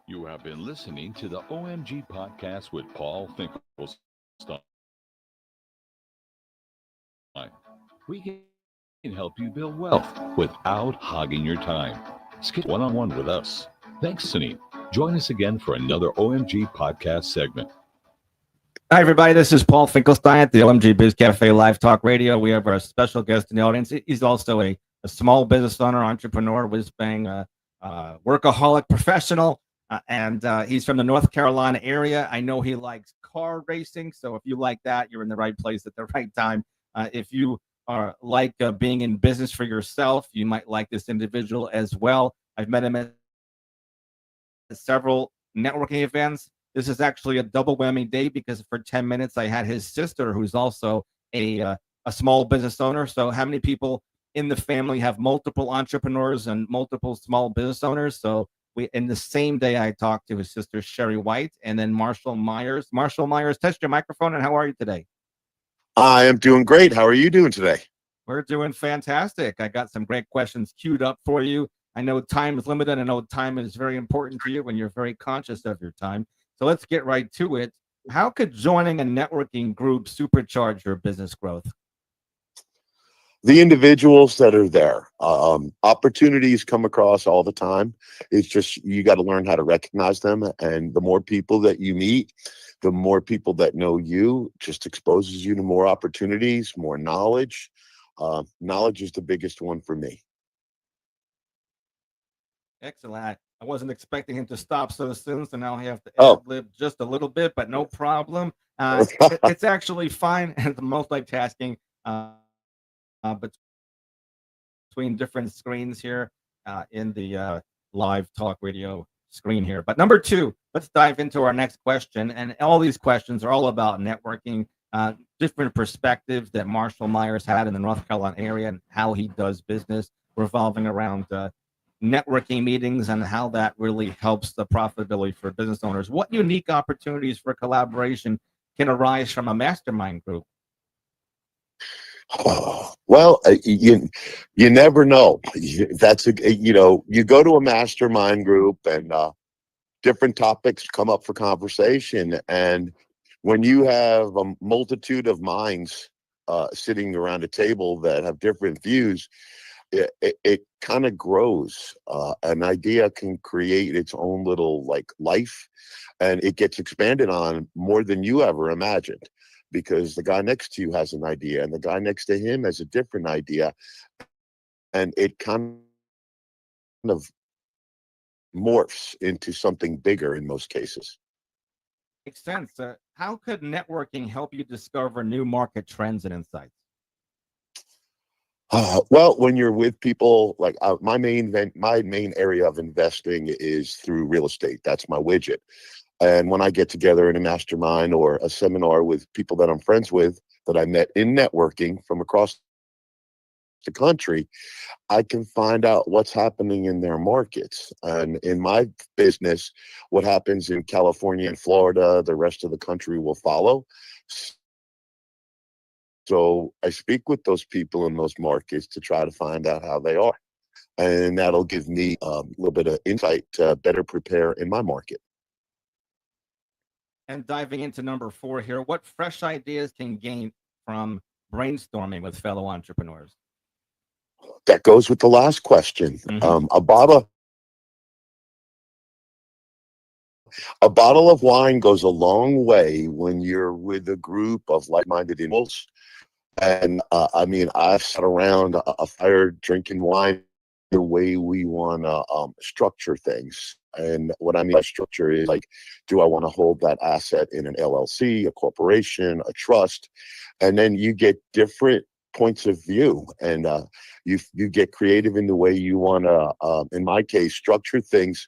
You have been listening to the OMG podcast with Paul Finkelstein. We can help you build wealth without hogging your time. Schedule one-on-one with us. Thanks, listening. Join us again for another OMG podcast segment. Hi, everybody. This is Paul Finkelstein at the OMG Biz Cafe Live Talk Radio. We have our special guest in the audience. He's also a small business owner, entrepreneur, whiz-bang, workaholic professional, and he's from the North Carolina area. I know he likes car racing, so if you like that, you're in the right place at the right time. If you are like being in business for yourself, you might like this individual as well. I've met him at several networking events. This is actually a double whammy day because for 10 minutes I had his sister, who's also a small business owner. So how many people in the family have multiple entrepreneurs and multiple small business owners? So we, in the same day, I talked to his sister Sherry White and then Marshall Myers. Marshall Myers, test your microphone. And how are you today? I am doing great. How are you doing today? We're doing fantastic. I got some great questions queued up for you. I know time is limited. I know time is very important to you and you're very conscious of your time. So let's get right to it. How could joining a networking group supercharge your business growth? The individuals that are there, opportunities come across all the time. It's just you got to learn how to recognize them. And the more people that you meet, the more people that know you, just exposes you to more opportunities, more knowledge. Knowledge is the biggest one for me. Excellent. I wasn't expecting him to stop so soon, so now I have to Oh, ad-lib just a little bit, but no problem. It's actually fine at the multitasking between different screens here in the live talk radio screen here. But number two, let's dive into our next question. And all these questions are all about networking, different perspectives that Marshall Myers had in the North Carolina area and how he does business revolving around networking meetings and how that really helps the profitability for business owners. What unique opportunities for collaboration can arise from a mastermind group? well, you never know. That's you go to a mastermind group and different topics come up for conversation, and when you have a multitude of minds sitting around a table that have different views, it kind of grows. An idea can create its own little like life, and it gets expanded on more than you ever imagined, because the guy next to you has an idea and the guy next to him has a different idea, and it kind of morphs into something bigger in most cases. Makes sense. How could networking help you discover new market trends and insights? Well, when you're with people, like my main area of investing is through real estate. That's my widget. And when I get together in a mastermind or a seminar with people that I'm friends with that I met in networking from across the country, I can find out what's happening in their markets. And in my business, what happens in California and Florida, the rest of the country will follow. So I speak with those people in those markets to try to find out how they are. And that'll give me a little bit of insight to better prepare in my market. And diving into number four here, what fresh ideas can gain from brainstorming with fellow entrepreneurs? That goes with the last question. Mhm. A bottle of wine goes a long way when you're with a group of like-minded individuals. And I mean, I've sat around a fire drinking wine the way we want to structure things. And what I mean by structure is like, do I want to hold that asset in an LLC, a corporation, a trust? And then you get different points of view, and you get creative in the way you want to, in my case, structure things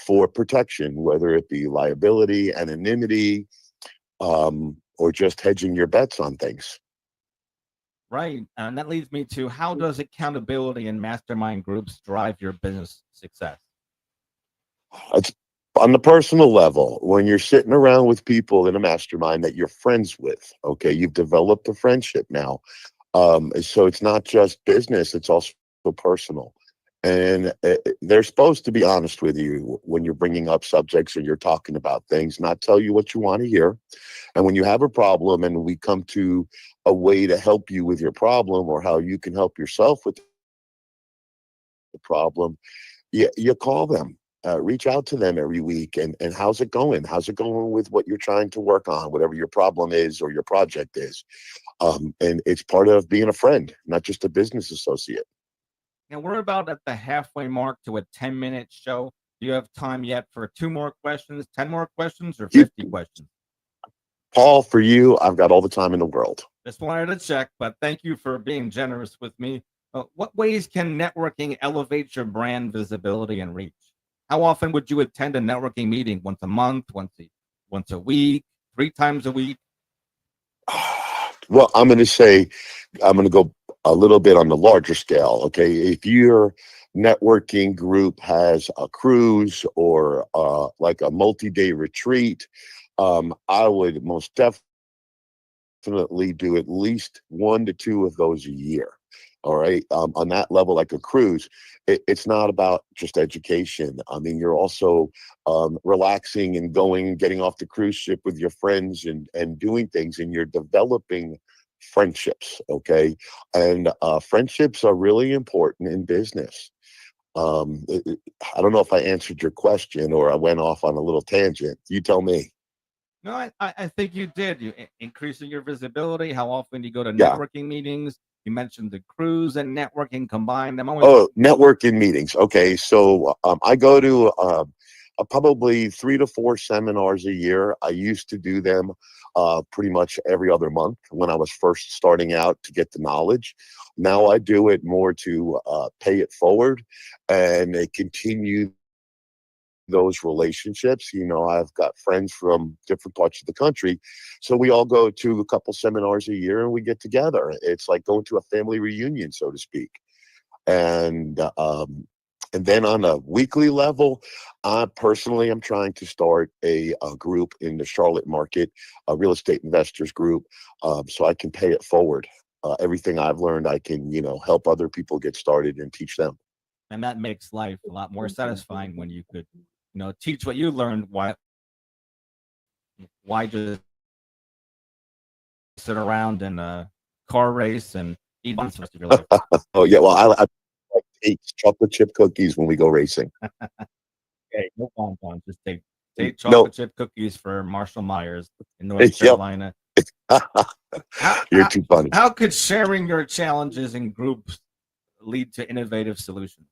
for protection, whether it be liability, anonymity, or just hedging your bets on things. Right. And that leads me to, how does accountability in mastermind groups drive your business success? It's on the personal level, when you're sitting around with people in a mastermind that you're friends with. Okay, you've developed a friendship now. So it's not just business, it's also personal. And they're supposed to be honest with you when you're bringing up subjects and you're talking about things, not tell you what you want to hear. And when you have a problem and we come to a way to help you with your problem or how you can help yourself with the problem, you call them, reach out to them every week. And how's it going? How's it going with what you're trying to work on, whatever your problem is or your project is? And it's part of being a friend, not just a business associate. And we're about at the halfway mark to a 10-minute show. Do you have time yet for 2 more questions, 10 more questions, or 50 questions? Paul, for you, I've got all the time in the world. Just wanted to check, but thank you for being generous with me. What ways can networking elevate your brand visibility and reach? How often would you attend a networking meeting? Once a month, once a week, 3 times a week? Well, I'm going to go a little bit on the larger scale. Okay. If your networking group has a cruise or like a multi-day retreat, I would most definitely do at least 1 to 2 of those a year. All right. On that level, like a cruise, it's not about just education. I mean, you're also relaxing and going, getting off the cruise ship with your friends and doing things, and you're developing friendships. Okay. And friendships are really important in business. I don't know if I answered your question or I went off on a little tangent. You tell me. No, I think you did. You increasing your visibility. How often do you go to Yeah. networking meetings? You mentioned the cruise and networking combined. I'm always Oh, networking meetings. Okay. So I go to probably 3 to 4 seminars a year. I used to do them pretty much every other month when I was first starting out to get the knowledge. Now I do it more to pay it forward and continue those relationships. I've got friends from different parts of the country, so we all go to a couple seminars a year and we get together. It's like going to a family reunion, so to speak. And then on a weekly level, I personally am trying to start a group in the Charlotte market, a real estate investors group, so I can pay it forward. Everything I've learned, I can help other people get started and teach them. and that makes life a lot more satisfying when you could, teach what you learned. Why just sit around and car race and eat buns the rest of your life? Oh yeah, well I like to eat chocolate chip cookies when we go racing. Okay, no bonbons. Just take No, chocolate chip cookies for Marshall Myers in North yep. Carolina. How, You're how, too funny. how could sharing your challenges in groups lead to innovative solutions?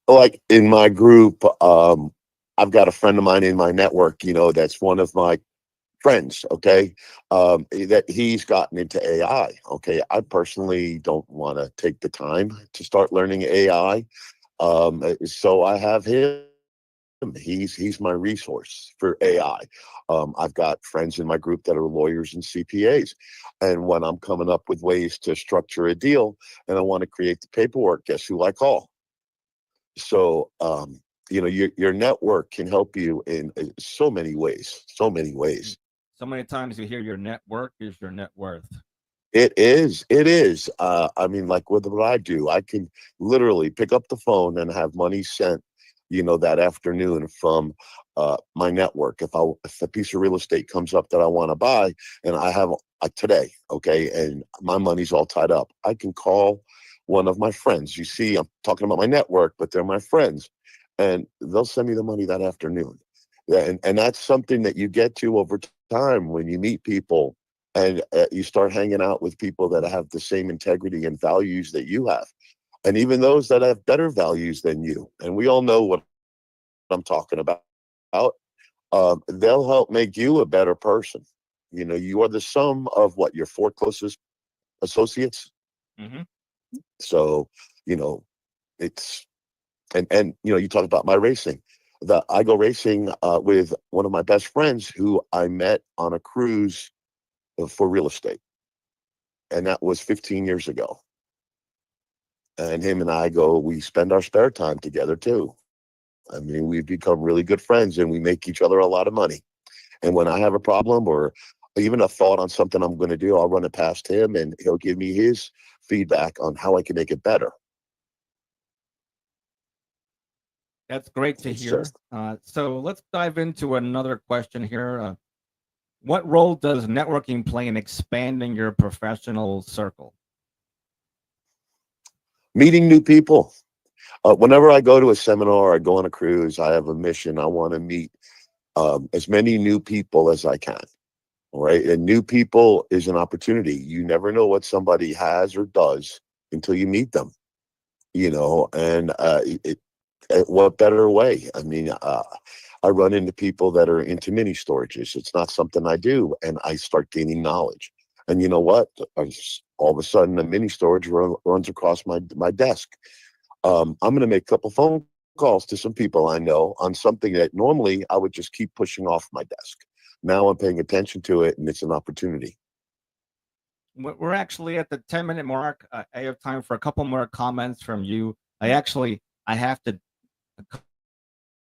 Like in my group, I've got a friend of mine in my network, that's one of my friends. Okay. That he's gotten into AI. Okay. I personally don't want to take the time to start learning AI. So I have him. He's my resource for AI. I've got friends in my group that are lawyers and CPAs. And when I'm coming up with ways to structure a deal and I want to create the paperwork, guess who I call? So, your network can help you in so many ways, so many ways. So many times you hear your network is your net worth. It is. It is. I mean, like with what I do, I can literally pick up the phone and have money sent, that afternoon from my network. If a piece of real estate comes up that I want to buy, and I have today, okay, and my money's all tied up, I can call one of my friends. You see, I'm talking about my network, but they're my friends, and they'll send me the money that afternoon. Yeah, and that's something that you get to over time when you meet people and you start hanging out with people that have the same integrity and values that you have, and even those that have better values than you. And we all know what I'm talking about. They'll help make you a better person. You are the sum of what your 4 closest associates. Hmm. So, you know, it's and you talk about my racing. I go racing with one of my best friends who I met on a cruise for real estate, and that was 15 years ago. And him and we spend our spare time together too. I mean, we've become really good friends, and we make each other a lot of money. And when I have a problem or even a thought on something I'm going to do, I'll run it past him and he'll give me his feedback on how I can make it better. That's great to It's hear. just, So let's dive into another question here. What role does networking play in expanding your professional circle? meeting new people. Whenever I go to a seminar, I go on a cruise, I have a mission. I want to meet as many new people as I can. All right. And new people is an opportunity. You never know what somebody has or does until you meet them, and what better way? I mean, I run into people that are into mini storages. It's not something I do, and I start gaining knowledge. And you know what? All of a sudden, a mini storage runs across my desk. I'm going to make a couple phone calls to some people I know on something that normally I would just keep pushing off my desk. Now I'm paying attention to it, and it's an opportunity. We're actually at the 10-minute mark. I have time for a couple more comments from you. I have to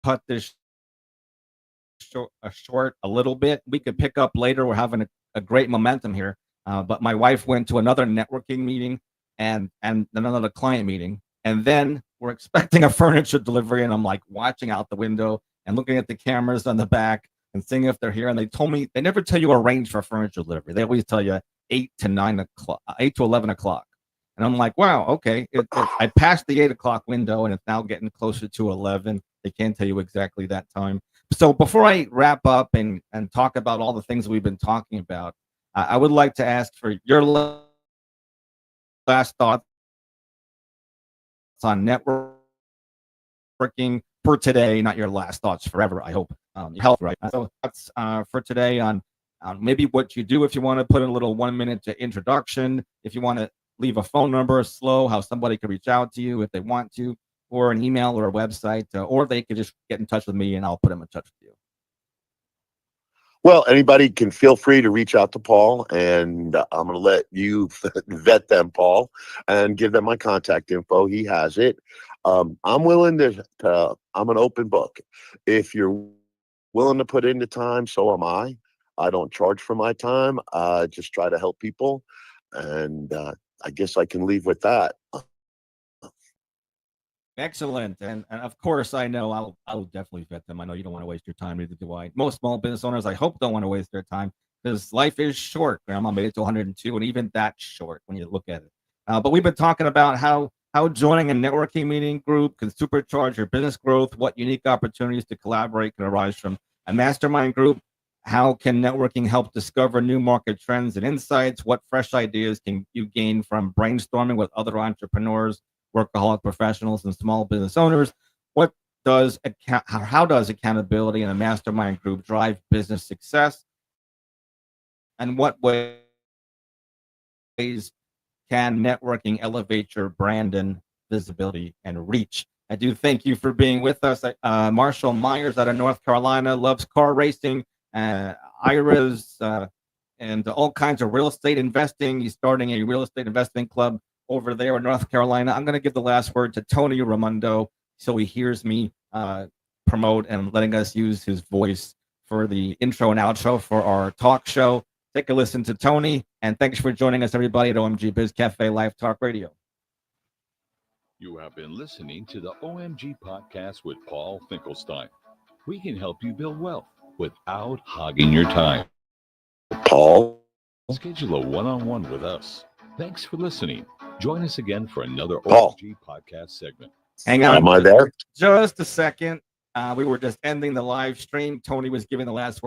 cut this short a little bit. We could pick up later. We're having a great momentum here. But my wife went to another networking meeting and another client meeting. And then we're expecting a furniture delivery. And I'm like watching out the window and looking at the cameras on the back and seeing if they're here. And they told me they never tell you a range for furniture delivery. They always tell you 8 to 9 o'clock, 8 to 11 o'clock. And I'm like, wow, okay. I passed the 8 o'clock window and it's now getting closer to 11. They can't tell you exactly that time. So before I wrap up and talk about all the things we've been talking about, I would like to ask for your last thoughts on networking for today, not your last thoughts forever, I hope. Your health, right? So that's for today on maybe what you do. If you want to put in a little 1 minute introduction, if you want to leave a phone number slow, how somebody could reach out to you if they want to, or an email or a website, or they could just get in touch with me and I'll put them in touch with you. Well, anybody can feel free to reach out to Paul, and I'm going to let you vet them, Paul, and give them my contact info. He has it. I'm willing to, I'm an open book. If you're willing to put in the time, so am I. I don't charge for my time. I just try to help people. And I guess I can leave with that. Excellent. And of course, I know I'll definitely vet them. I know you don't want to waste your time, neither do I. Most small business owners, I hope, don't want to waste their time because life is short. Grandma made it to 102, and even that short when you look at it. But we've been talking about how joining a networking meeting group can supercharge your business growth, what unique opportunities to collaborate can arise from a mastermind group, how can networking help discover new market trends and insights, what fresh ideas can you gain from brainstorming with other entrepreneurs, workaholic professionals, and small business owners. How does accountability in a mastermind group drive business success? And what ways can networking elevate your brand and visibility and reach? I do thank you for being with us. Marshall Myers out of North Carolina loves car racing, IRAs, and all kinds of real estate investing. He's starting a real estate investment club over there in North Carolina. I'm going to give the last word to Tony Raimondo so he hears me promote and letting us use his voice for the intro and outro for our talk show. Take a listen to Tony, and thanks for joining us, everybody, at OMG Biz Cafe Live Talk Radio. You have been listening to the OMG podcast with Paul Finkelstein. We can help you build wealth without hogging your time. Paul? Schedule a one-on-one with us. Thanks for listening. Join us again for another Paul. OMG podcast segment. Hang on. Am I there? Just a second. We were just ending the live stream. Tony was giving the last word.